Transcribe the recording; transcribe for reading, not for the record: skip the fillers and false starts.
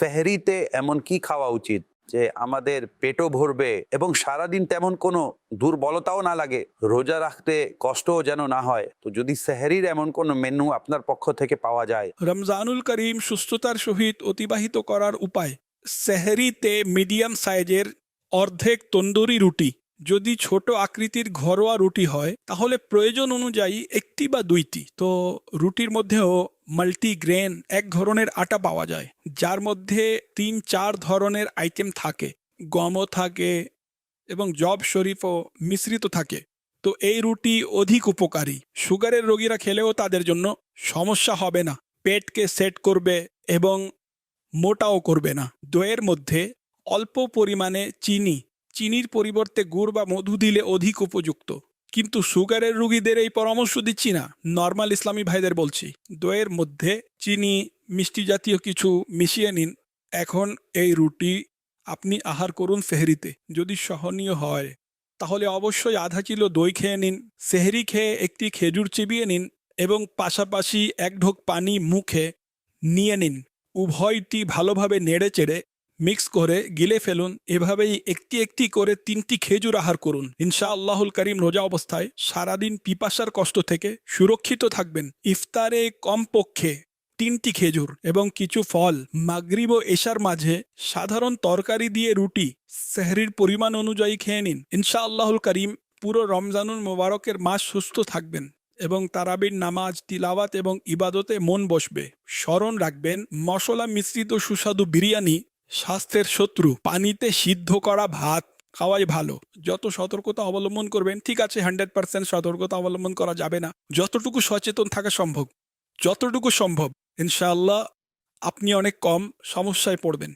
সেহরিতে এমন কি খাওয়া উচিত যে আমাদের পেটও ভরবে এবং সারাদিন তেমন কোনো দুর্বলতাও না লাগে, রোজা রাখতে কষ্টও যেন না হয়? তো যদি সেহরির এমন কোনো মেনু আপনার পক্ষ থেকে পাওয়া যায়। রমজানুল করিম সুস্থতার সহিত অতিবাহিত করার উপায়: সেহরিতে মিডিয়াম সাইজের অর্ধেক তন্দুরি রুটি, যদি ছোট আকৃতির ঘরোয়া রুটি হয় তাহলে প্রয়োজন অনুযায়ী একটি বা দুইটি। তো রুটির মধ্যেও মাল্টিগ্রেন এক ধরনের আটা পাওয়া যায়, যার মধ্যে 3-4 ধরনের আইটেম থাকে, গমও থাকে এবং জব শরীফও মিশ্রিত থাকে। তো এই রুটি অধিক উপকারী, সুগারের রোগীরা খেলেও তাদের জন্য সমস্যা হবে না, পেটকে সেট করবে এবং মোটাও করবে না। দইয়ের মধ্যে অল্প পরিমাণে চিনির পরিবর্তে গুড় বা মধু দিলে অধিক উপযুক্ত, কিন্তু সুগারের রোগীদের এই পরামর্শ দিচ্ছি না, নর্মাল ইসলামী ভাইদের বলছি। দইয়ের মধ্যে চিনি, মিষ্টি জাতীয় কিছু মিশিয়ে নিন। এখন এই রুটি আপনি আহার করুন সেহরিতে। যদি সহনীয় হয় তাহলে অবশ্যই আধা কিলো দই খেয়ে নিন। সেহরি খেয়ে একটি খেজুর চিবিয়ে নিন এবং পাশাপাশি এক ঢোক পানি মুখে নিয়ে নিন। উভয়টি ভালোভাবে নেড়ে চেড়ে মিক্স করে গিলে ফেলুন। এভাবেই একটি একটি করে 3টি খেজুর আহার করুন। ইনশাআল্লাহুল করিম রোজা অবস্থায় সারাদিন পিপাসার কষ্ট থেকে সুরক্ষিত থাকবেন। ইফতারে কমপক্ষে 3টি খেজুর এবং কিছু ফল, মাগরিব ও এশার মাঝে সাধারণ তরকারি দিয়ে রুটি সেহরির পরিমাণ অনুযায়ী খেয়ে নিন। ইনশাআল্লাহুল করিম পুরো রমজানুল মোবারকের মাস সুস্থ থাকবেন এবং তারাবির নামাজ, তিলাওয়াত এবং ইবাদতে মন বসবে। স্মরণ রাখবেন, মশলা মিশ্রিত সুস্বাদু বিরিয়ানি স্বাস্থ্যের শত্রু। পানিতে সিদ্ধ করা ভাত খাওয়াই ভালো। যত সতর্কতা অবলম্বন করবেন, ঠিক আছে 100% সতর্কতা অবলম্বন করা যাবে না, যতটুকু সচেতন থাকা সম্ভব, যতটুকু সম্ভব ইনশাআল্লাহ আপনি অনেক কম সমস্যায় পড়বেন।